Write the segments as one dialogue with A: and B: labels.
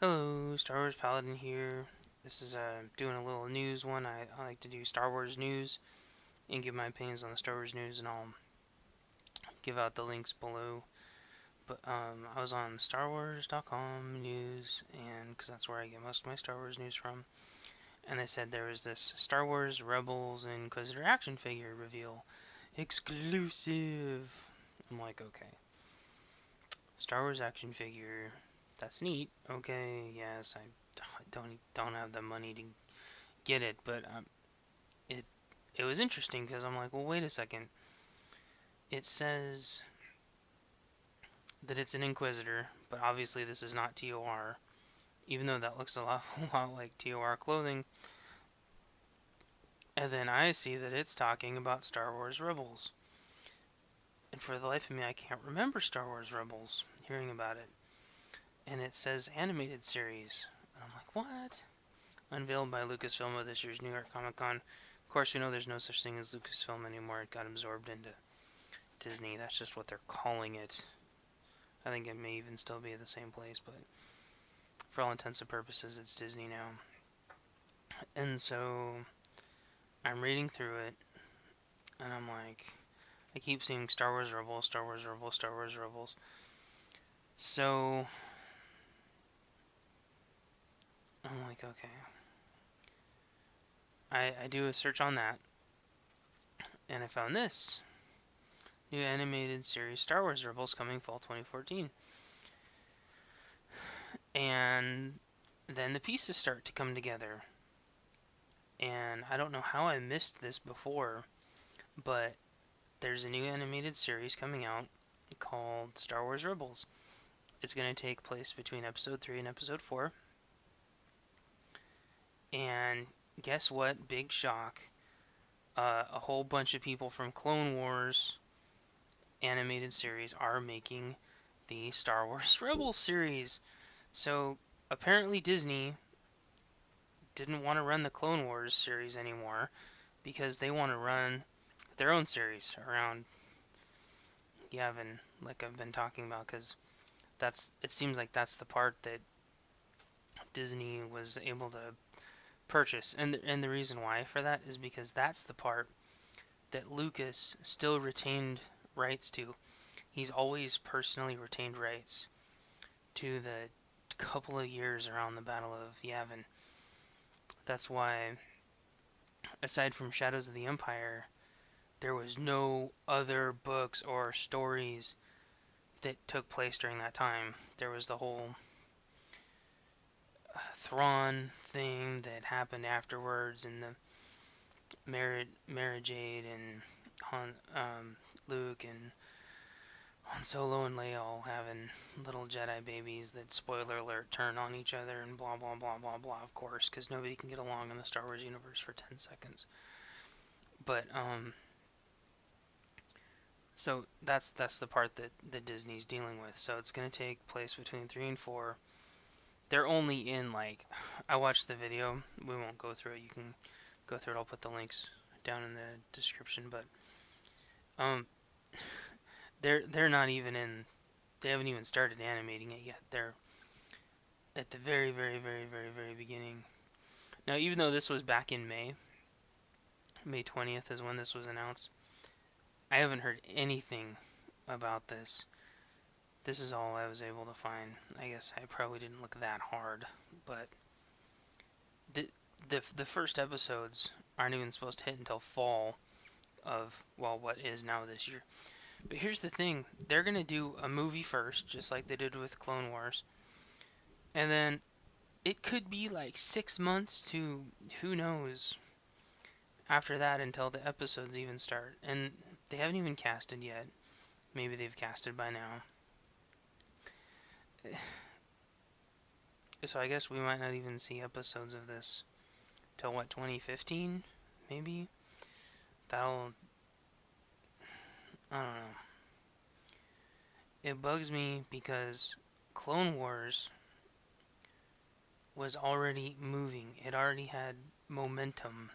A: Hello, Star Wars Paladin here. This is doing a little news one. I like to do Star Wars news and give my opinions on the Star Wars news, and I'll give out the links below. But I was on StarWars.com news, and because that's where I get most of my Star Wars news from, and they said there was this Star Wars Rebels Inquisitor action figure reveal, exclusive. I'm like, okay, Star Wars action figure. That's neat. Okay, yes, I don't have the money to get it, but it it was interesting because I'm like, well, wait a second. It says that it's an Inquisitor, but obviously this is not TOR, even though that looks a lot like TOR clothing. And then I see that it's talking about Star Wars Rebels, and for the life of me, I can't remember Star Wars Rebels. Hearing about it, and it says animated series, and I'm like, what? Unveiled by Lucasfilm at this year's New York Comic Con. Of course, you know there's no such thing as Lucasfilm anymore. It got absorbed into Disney. That's just what they're calling it. I think it may even still be at the same place, but for all intents and purposes, it's Disney now. And so I'm reading through it, and I'm like, I keep seeing Star Wars Rebels, Star Wars Rebels, Star Wars Rebels. So I'm like, okay. I do a search on that, and I found this new animated series, Star Wars Rebels, coming fall 2014. And then the pieces start to come together. And I don't know how I missed this before, but there's a new animated series coming out called Star Wars Rebels. It's going to take place between episode 3 and episode 4. And guess what? Big shock. A whole bunch of people from Clone Wars animated series are making the Star Wars Rebels series. So apparently Disney didn't want to run the Clone Wars series anymore because they want to run their own series around Yavin, like I've been talking about, because it seems like that's the part that Disney was able to purchase, and the reason why for that is because that's the part that Lucas still retained rights to. He's always personally retained rights to the couple of years around the Battle of Yavin. That's why, aside from Shadows of the Empire, there was no other books or stories that took place during that time. There was the whole Thrawn thing that happened afterwards, and the Mara Jade and Luke and Han Solo and Leia all having little Jedi babies that, spoiler alert, turn on each other and blah blah blah blah blah. Of course, because nobody can get along in the Star Wars universe for 10 seconds. But so that's the part that Disney's dealing with. So it's gonna take place between 3 and 4. They're only in, like, I watched the video. We won't go through it. You can go through it. I'll put the links down in the description. But um, they're not even in. They haven't even started animating it yet. They're at the very very very very very beginning. Now, even though this was back in May 20th is when this was announced, I haven't heard anything about this. This is all I was able to find. I guess I probably didn't look that hard, but the the first episodes aren't even supposed to hit until fall of, well, what is now this year. But here's the thing, they're gonna do a movie first, just like they did with Clone Wars, and then it could be like 6 months to who knows after that until the episodes even start. And they haven't even casted yet. Maybe they've casted by now. So I guess we might not even see episodes of this till what, 2015? Maybe? That'll, I don't know. It bugs me because Clone Wars was already moving. It already had momentum.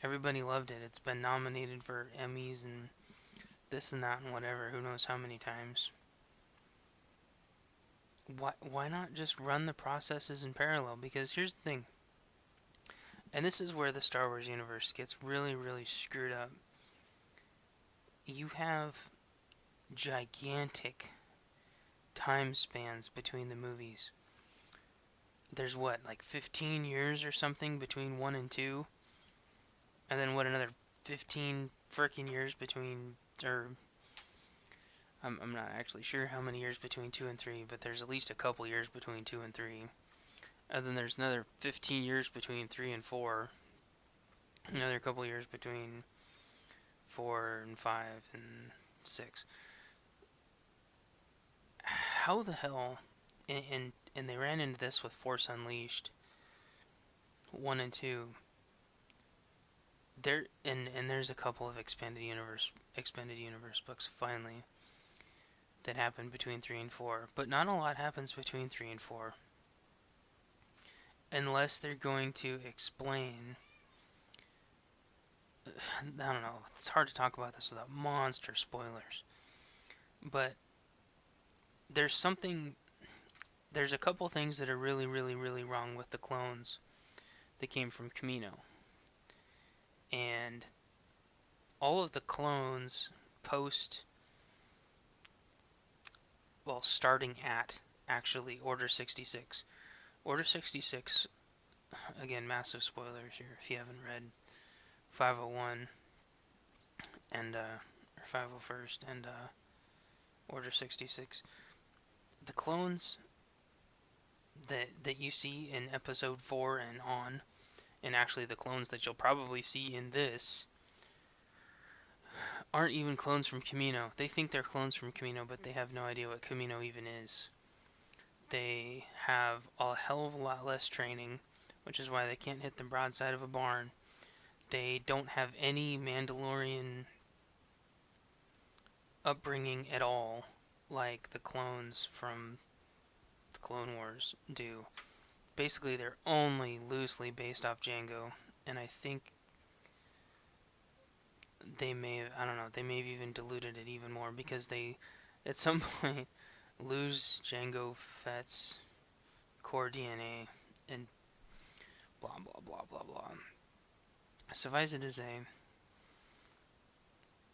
A: Everybody loved it. It's been nominated for Emmys and this and that and whatever, who knows how many times. Why not just run the processes in parallel? Because here's the thing, and this is where the Star Wars universe gets really, really screwed up. You have gigantic time spans between the movies. There's what, like 15 years or something between 1 and 2? And then what, another 15 freaking years between, or I'm not actually sure how many years between 2 and 3, but there's at least a couple years between 2 and 3. And then there's another 15 years between 3 and 4. Another couple years between 4 and 5 and 6. How the hell, and they ran into this with Force Unleashed 1 and 2. There's a couple of expanded universe books finally that happen between 3 and 4, but not a lot happens between 3 and 4 unless they're going to explain. I don't know, it's hard to talk about this without monster spoilers, but there's a couple things that are really, really, really wrong with the clones that came from Kamino. And all of the clones post, well, starting at actually Order 66. Order 66, again, massive spoilers here if you haven't read 501 and or 501st and Order 66. The clones that you see in episode 4 and on, and actually the clones that you'll probably see in this, aren't even clones from Kamino. They think they're clones from Kamino, but they have no idea what Kamino even is. They have a hell of a lot less training, which is why they can't hit the broadside of a barn. They don't have any Mandalorian upbringing at all, like the clones from the Clone Wars do. Basically, they're only loosely based off Jango, and I think they may have, I don't know, they may have even diluted it even more because they, at some point, lose Jango Fett's core DNA and blah blah blah blah blah. Suffice it to say,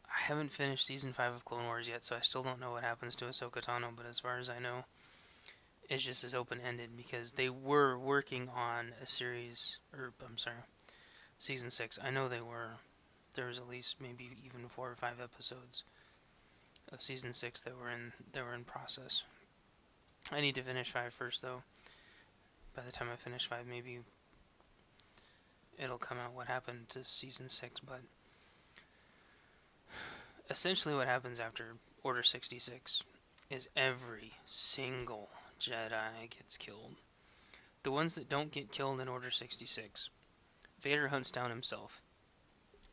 A: I haven't finished season 5 of Clone Wars yet, so I still don't know what happens to Ahsoka Tano, but as far as I know, it's just as open-ended because they were working on a series, or I'm sorry, season 6. I know they were. There was at least maybe even 4 or 5 episodes of season 6 that were in process. I need to finish 5 first, though. By the time I finish 5, maybe it'll come out what happened to season 6, but essentially what happens after Order 66 is every single Jedi gets killed. The ones that don't get killed in Order 66, Vader hunts down himself.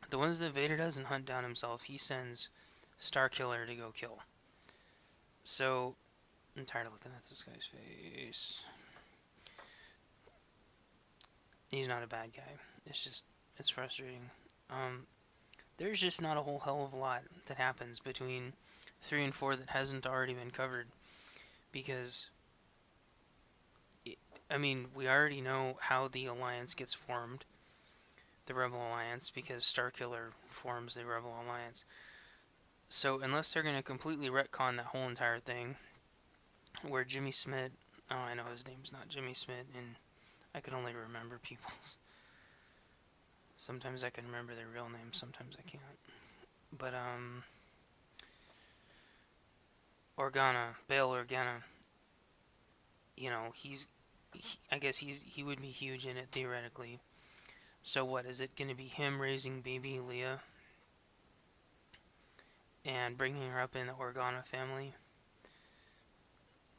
A: The ones that Vader doesn't hunt down himself, he sends Starkiller to go kill. So, I'm tired of looking at this guy's face. He's not a bad guy. It's frustrating. There's just not a whole hell of a lot that happens between 3 and 4 that hasn't already been covered. Because, I mean, we already know how the Alliance gets formed. The Rebel Alliance, because Starkiller forms the Rebel Alliance. So, unless they're going to completely retcon that whole entire thing, where Jimmy Smith, oh, I know his name's not Jimmy Smith, and I can only remember people's. Sometimes I can remember their real names, sometimes I can't. But, Bail Organa, you know, I guess he would be huge in it, theoretically. So what, is it going to be him raising baby Leia and bringing her up in the Organa family?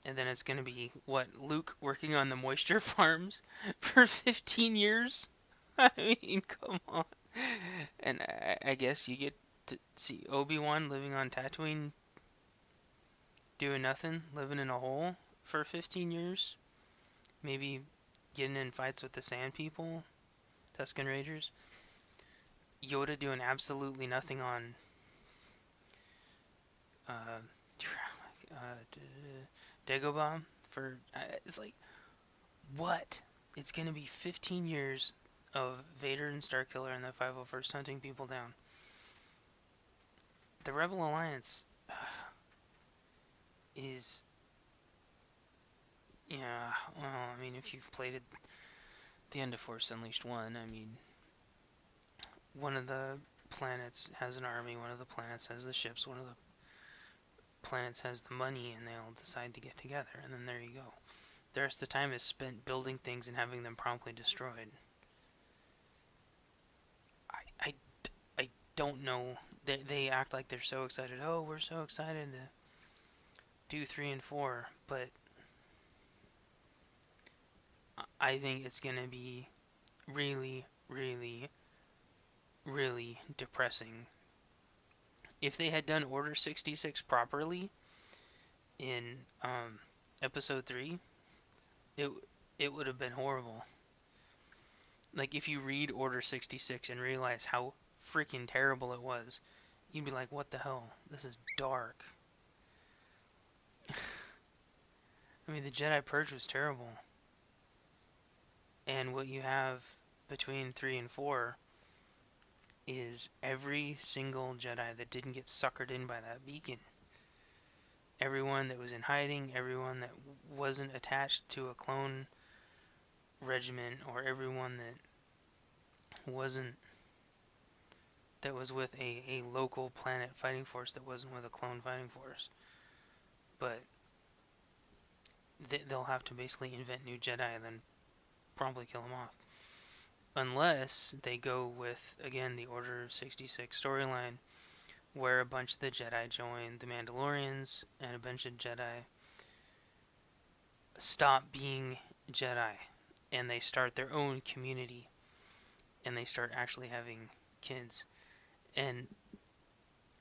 A: And then it's going to be, what, Luke working on the moisture farms for 15 years? I mean, come on. And I guess you get to see Obi-Wan living on Tatooine, doing nothing, living in a hole for 15 years. Maybe getting in fights with the Sand People, Tusken Raiders. Yoda doing absolutely nothing on uh, Dagobah for it's like what? It's gonna be 15 years of Vader and Starkiller and the 501st hunting people down. The Rebel Alliance is, yeah, well, I mean, if you've played it, the end of Force Unleashed 1, I mean, one of the planets has an army, one of the planets has the ships, one of the planets has the money, and they all decide to get together, and then there you go. The rest of the time is spent building things and having them promptly destroyed. I, I, I don't know. They act like they're so excited. Oh, we're so excited to do 3 and 4, but I think it's gonna be really, really, really depressing. If they had done Order 66 properly in Episode 3, it it would have been horrible. Like if you read Order 66 and realize how freaking terrible it was, you'd be like, "What the hell? This is dark." I mean, the Jedi Purge was terrible, and what you have between 3 and 4 is every single Jedi that didn't get suckered in by that beacon. Everyone that was in hiding, everyone that wasn't attached to a clone regiment, or everyone wasn't that was with a local planet fighting force that wasn't with a clone fighting force. But they'll have to basically invent new Jedi and then probably kill them off. Unless they go with, again, the Order 66 storyline, where a bunch of the Jedi join the Mandalorians, and a bunch of Jedi stop being Jedi, and they start their own community, and they start actually having kids. And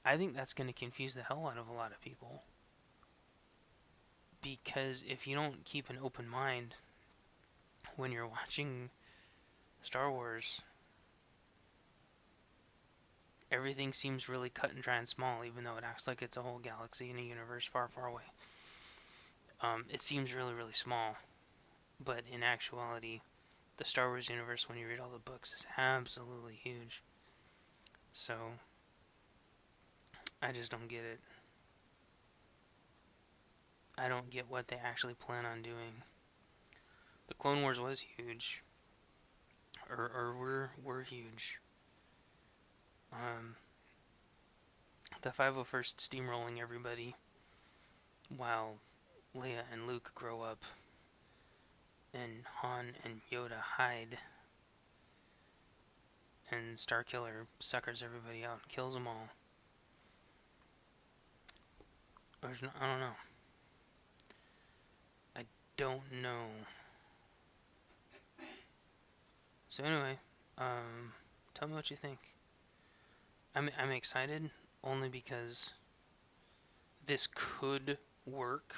A: I think that's going to confuse the hell out of a lot of people. Because if you don't keep an open mind when you're watching Star Wars, everything seems really cut and dry and small, even though it acts like it's a whole galaxy in a universe far, far away. It seems really, really small, but in actuality, the Star Wars universe, when you read all the books, is absolutely huge. So, I just don't get it. I don't get what they actually plan on doing. The Clone Wars was huge, or were huge. The 501st steamrolling everybody while Leia and Luke grow up and Han and Yoda hide, and Starkiller suckers everybody out and kills them all. I don't know. I don't know. So anyway, tell me what you think. I'm excited only because this could work,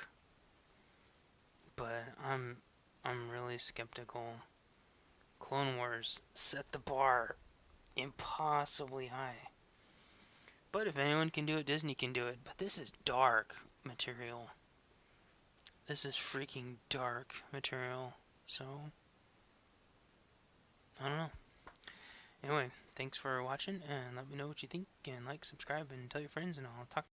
A: but I'm really skeptical. Clone Wars set the bar impossibly high. But if anyone can do it, Disney can do it. But this is dark material. This is freaking dark material. So, I don't know. Anyway, thanks for watching, and let me know what you think, and like, subscribe, and tell your friends, and I'll talk